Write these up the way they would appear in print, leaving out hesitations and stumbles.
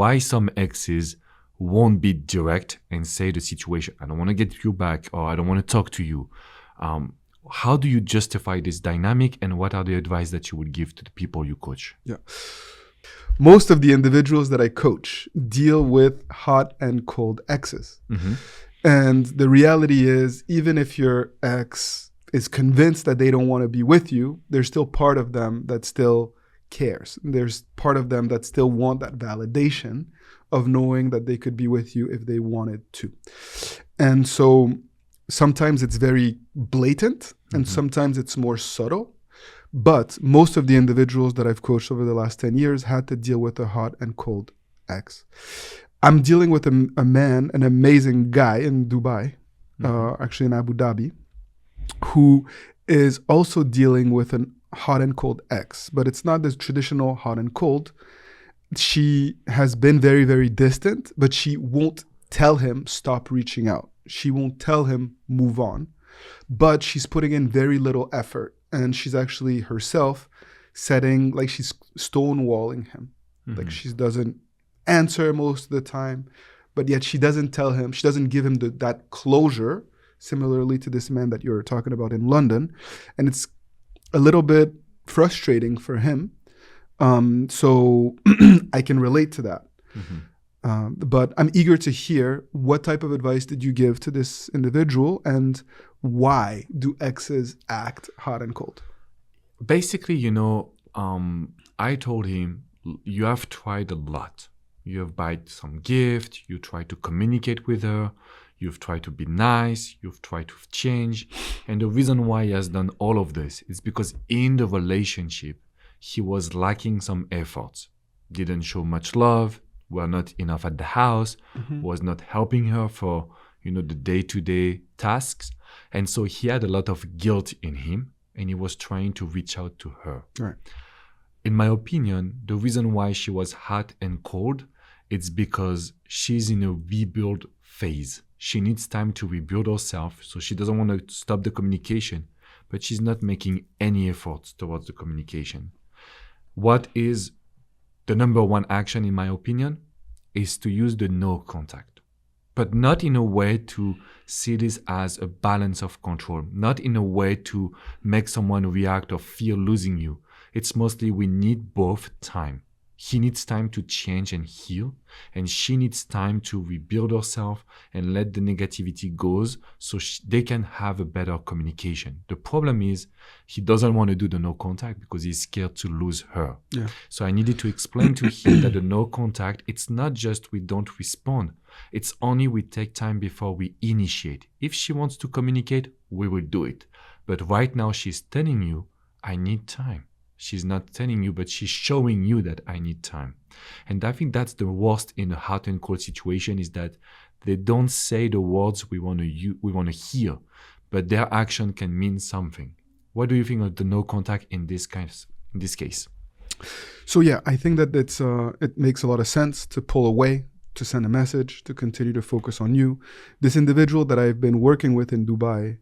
why some exes won't be direct and say the situation, I don't want to get you back, or I don't want to talk to you. How do you justify this dynamic, and what are the advice that you would give to the people you coach? Yeah. Most of the individuals that I coach deal with hot and cold exes. Mm-hmm. And the reality is, even if your ex is convinced that they don't want to be with you, there's still part of them that still cares. There's part of them that still want that validation of knowing that they could be with you if they wanted to. And so sometimes it's very blatant, and sometimes it's more subtle. But most of the individuals that I've coached over the last 10 years had to deal with a hot and cold ex. I'm dealing with a man, an amazing guy in Dubai, actually in Abu Dhabi, who is also dealing with an hot and cold ex. But it's not this traditional hot and cold. She has been very, very distant, but she won't tell him stop reaching out. She won't tell him move on. But she's putting in very little effort. And she's actually herself setting, like she's stonewalling him. Like she doesn't answer most of the time, but yet she doesn't tell him, she doesn't give him that closure, similarly to this man that you're talking about in London. And it's a little bit frustrating for him. So I can relate to that. But I'm eager to hear, what type of advice did you give to this individual, and why do exes act hot and cold? Basically, I told him, you have tried a lot. You have bought some gift, you try to communicate with her, you've tried to be nice, you've tried to change. And the reason why he has done all of this is because in the relationship, he was lacking some efforts, didn't show much love, were not enough at the house, was not helping her for, the day-to-day tasks. And so he had a lot of guilt in him, and he was trying to reach out to her. Right. In my opinion, the reason why she was hot and cold, it's because she's in a rebuild phase. She needs time to rebuild herself, so she doesn't want to stop the communication, but she's not making any efforts towards the communication. What is the number one action, in my opinion, is to use the no contact, but not in a way to see this as a balance of control, not in a way to make someone react or fear losing you. It's mostly we need both time. He needs time to change and heal, and she needs time to rebuild herself and let the negativity go so they can have a better communication. The problem is he doesn't want to do the no contact because he's scared to lose her. Yeah. So I needed to explain to him that the no contact, it's not just we don't respond. It's only we take time before we initiate. If she wants to communicate, we will do it. But right now she's telling you, I need time. She's not telling you, but she's showing you that I need time. And I think that's the worst in a hot and cold situation, is that they don't say the words we want to hear, but their action can mean something. What do you think of the no contact in this case? So yeah, I think that it makes a lot of sense to pull away, to send a message, to continue to focus on you. This individual that I've been working with in Dubai,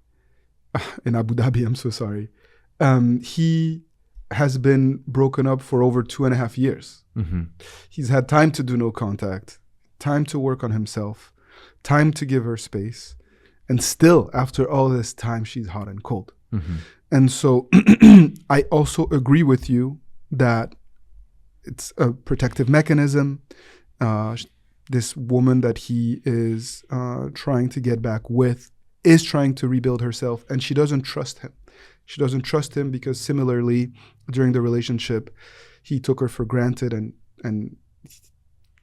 in Abu Dhabi, I'm so sorry. He has been broken up for over 2.5 years. He's had time to do no contact, time to work on himself, time to give her space. And still, after all this time, she's hot and cold. And so I also agree with you that it's a protective mechanism. This woman that he is trying to get back with is trying to rebuild herself, and she doesn't trust him. She doesn't trust him because similarly, during the relationship, he took her for granted and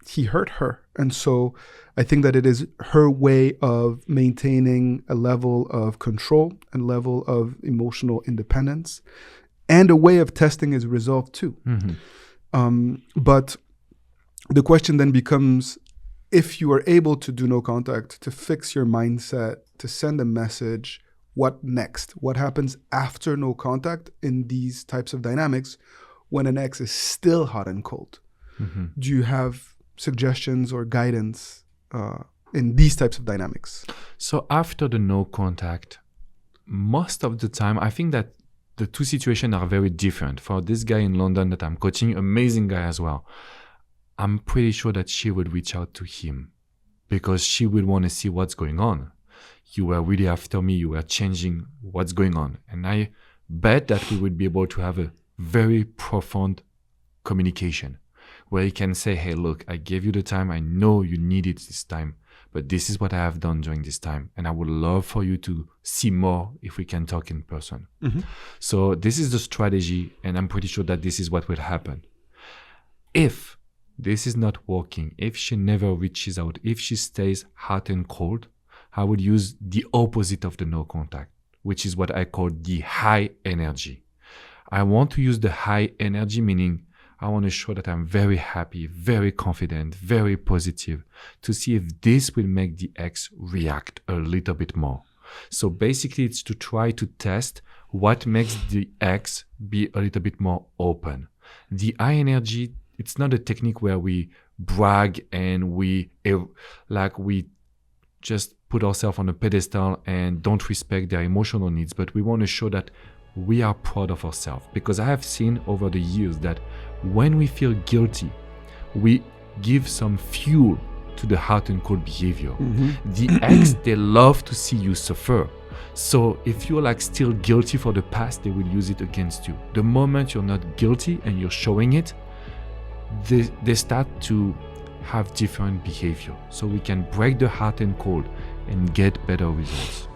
he hurt her. And so I think that it is her way of maintaining a level of control and level of emotional independence, and a way of testing his resolve too. But the question then becomes, if you are able to do no contact, to fix your mindset, to send a message, what next? What happens after no contact in these types of dynamics when an ex is still hot and cold? Do you have suggestions or guidance in these types of dynamics? So after the no contact, most of the time, I think that the two situations are very different. For this guy in London that I'm coaching, amazing guy as well. I'm pretty sure that she would reach out to him because she would want to see what's going on. You were really after me. You were changing what's going on. And I bet that we would be able to have a very profound communication where you can say, hey, look, I gave you the time. I know you need it this time, but this is what I have done during this time. And I would love for you to see more if we can talk in person. So this is the strategy. And I'm pretty sure that this is what will happen. If this is not working, if she never reaches out, if she stays hot and cold, I would use the opposite of the no contact, which is what I call the high energy. I want to use the high energy, meaning I want to show that I'm very happy, very confident, very positive, to see if this will make the ex react a little bit more. So basically, it's to try to test what makes the ex be a little bit more open. The high energy, it's not a technique where we brag and we just put ourselves on a pedestal and don't respect their emotional needs, but we want to show that we are proud of ourselves. Because I have seen over the years that when we feel guilty, we give some fuel to the hot and cold behavior. The ex, they love to see you suffer. So if you're like still guilty for the past, they will use it against you. The moment you're not guilty and you're showing it, they start to have different behavior. So we can break the hot and cold and get better results.